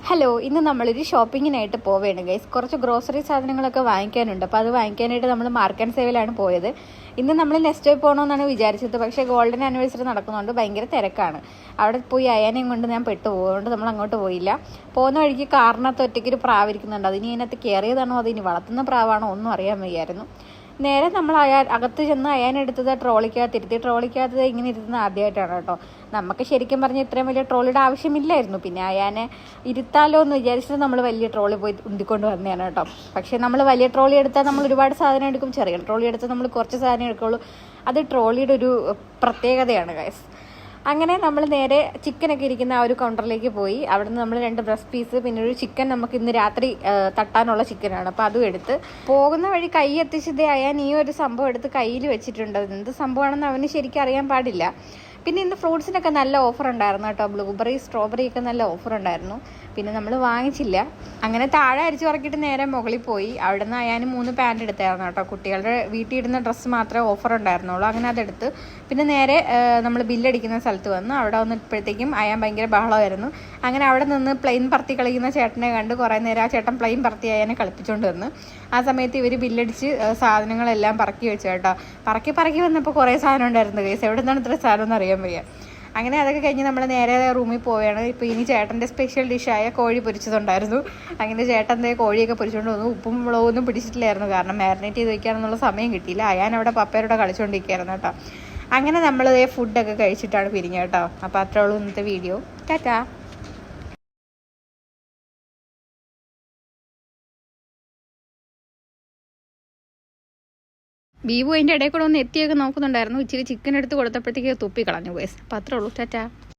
Hello, ഇന്ന് നമ്മളൊരു ഷോപ്പിങ്ങിനായിട്ട് പോവുകയാണ് ഗൈസ്. കുറച്ച് ഗ്രോസറി സാധനങ്ങളൊക്കെ വാങ്ങിക്കാനുണ്ട്. അപ്പോൾ അത് വാങ്ങിക്കാനായിട്ട് നമ്മൾ മാർക്കറ്റ് സേവിലാണ് പോയത്. ഇന്ന് നമ്മൾ നെക്സ്റ്റ് പോകണമെന്നാണ് വിചാരിച്ചത്. പക്ഷേ ഗോൾഡൻ ആനിവേഴ്സറി നടക്കുന്നതുകൊണ്ട് ഭയങ്കര തിരക്കാണ്. അവിടെ പോയി അയാനെയും കൊണ്ട് ഞാൻ പെട്ടുപോകും. അതുകൊണ്ട് നമ്മൾ അങ്ങോട്ട് പോയില്ല. പോകുന്ന വഴിക്ക് കാറിനകത്ത് ഒറ്റയ്ക്കൊരു പ്രാവിരിക്കുന്നുണ്ട്. അതിന് ഇതിനകത്ത് കയറിയതാണോ അതിന് വളർത്തുന്ന പ്രാവാണോ ഒന്നും അറിയാൻ വയ്യായിരുന്നു. നേരെ നമ്മൾ അകത്ത് ചെന്ന് അയാനെടുത്തത് ട്രോളിക്കകത്തിരുത്തി. ട്രോളിക്കകത്ത് ഇങ്ങനെ ഇരുത്തുന്നത് ആദ്യമായിട്ടാണ് കേട്ടോ. നമുക്ക് ശരിക്കും പറഞ്ഞാൽ ഇത്രയും വലിയ ട്രോളിയുടെ ആവശ്യമില്ലായിരുന്നു. പിന്നെ അയാനെ ഇരുത്താലോ എന്ന് വിചാരിച്ചിട്ട് നമ്മൾ വലിയ ട്രോളി പോയി ഉന്തിക്കൊണ്ട് വന്നതാണ് കേട്ടോ. പക്ഷേ നമ്മൾ വലിയ ട്രോളി എടുത്താൽ നമ്മൾ ഒരുപാട് സാധനം എടുക്കും, ചെറിയ ട്രോളി എടുത്താൽ നമ്മൾ കുറച്ച് സാധനം എടുക്കുള്ളൂ. അത് ട്രോളിയുടെ ഒരു പ്രത്യേകതയാണ് ഗൈസ്. അങ്ങനെ നമ്മൾ നേരെ ചിക്കനൊക്കെ ഇരിക്കുന്ന ആ ഒരു കൗണ്ടറിലേക്ക് പോയി. അവിടെ നിന്ന് നമ്മൾ 2 ബ്രസ്റ്റ് പീസ് പിന്നെ ഒരു ചിക്കൻ നമുക്ക് ഇന്ന് രാത്രി തട്ടാനുള്ള ചിക്കനാണ്. അപ്പോൾ അതും എടുത്ത് പോകുന്ന വഴി കൈ എത്തിച്ചത് അയാൻ ഈ ഒരു സംഭവം എടുത്ത് കയ്യിൽ വെച്ചിട്ടുണ്ട്. എന്ത് സംഭവമാണെന്ന് അവന് ശരിക്കും അറിയാൻ പാടില്ല. പിന്നെ ഇന്ന് ഫ്രൂട്ട്സിനൊക്കെ നല്ല ഓഫർ ഉണ്ടായിരുന്നു കേട്ടോ. ബ്ലൂബെറി, സ്ട്രോബെറി ഒക്കെ നല്ല ഓഫർ ഉണ്ടായിരുന്നു. പിന്നെ നമ്മൾ വാങ്ങിച്ചില്ല. അങ്ങനെ താഴെ അരിച്ചു ഉറക്കിയിട്ട് നേരെ മുകളിൽ പോയി. അവിടെ നിന്ന് അയാനും 3 പാൻറ് എടുത്തായിരുന്നു കേട്ടോ. കുട്ടികളുടെ വീട്ടിൽ ഇടുന്ന ഡ്രസ്സ് മാത്രമേ ഓഫർ ഉണ്ടായിരുന്നുള്ളൂ. അങ്ങനെ അതെടുത്ത് പിന്നെ നേരെ നമ്മൾ ബില്ലടിക്കുന്ന സ്ഥലത്ത് വന്നു. അവിടെ വന്നപ്പോഴത്തേക്കും അയാൻ ഭയങ്കര ബഹളമായിരുന്നു. അങ്ങനെ അവിടെ നിന്ന് പ്ലെയിൻ പറത്തി കളിക്കുന്ന ചേട്ടനെ കണ്ട് കുറേ നേരം ആ ചേട്ടൻ പ്ലെയിൻ പറത്തി അയാനെ കളിപ്പിച്ചുകൊണ്ട് വന്ന്. ആ സമയത്ത് ഇവർ ബില്ലടിച്ച് സാധനങ്ങളെല്ലാം പറക്കി വെച്ചു കേട്ടോ. പറക്കി വന്നപ്പോൾ കുറേ സാധനം ഉണ്ടായിരുന്നു കേസ്. എവിടെ നിന്നാണ് ഇത്ര സാധനം എന്ന് അറിയാൻ വയ്യ. അങ്ങനെ അതൊക്കെ കഴിഞ്ഞ് നമ്മൾ നേരെ റൂമിൽ പോവുകയാണ്. ഇപ്പോൾ ഇനി ചേട്ടൻ്റെ സ്പെഷ്യൽ ഡിഷായ കോഴി പൊരിച്ചതുണ്ടായിരുന്നു. അങ്ങനെ ചേട്ടൻ്റെ കോഴിയൊക്കെ പൊരിച്ചുകൊണ്ട് വന്നു. ഉപ്പും മുളകൊന്നും പിടിച്ചിട്ടില്ലായിരുന്നു, കാരണം മാരിനേറ്റ് ചെയ്ത് വയ്ക്കാനെന്നുള്ള സമയം കിട്ടിയില്ല. അയാൻ അവിടെ പപ്പയോടെ കളിച്ചുകൊണ്ടിരിക്കുകയായിരുന്നു കേട്ടോ. അങ്ങനെ നമ്മൾ ഫുഡൊക്കെ കഴിച്ചിട്ടാണ് പിരിഞ്ഞത് കേട്ടോ. അപ്പോൾ അത്രേ ഉള്ളൂ ഇന്നത്തെ വീഡിയോ. ടാറ്റാ. ബീബു അതിൻ്റെ ഇടയിൽ കൂടെ ഒന്ന് എത്തിയൊക്കെ നോക്കുന്നുണ്ടായിരുന്നു. ഇച്ചിരി ചിക്കൻ എടുത്ത് കൊടുത്തപ്പോഴത്തേക്ക് തുപ്പി കളഞ്ഞു ഗൈസ്. അപ്പോൾ അത്രേ ഉള്ളൂ. ടാറ്റാ.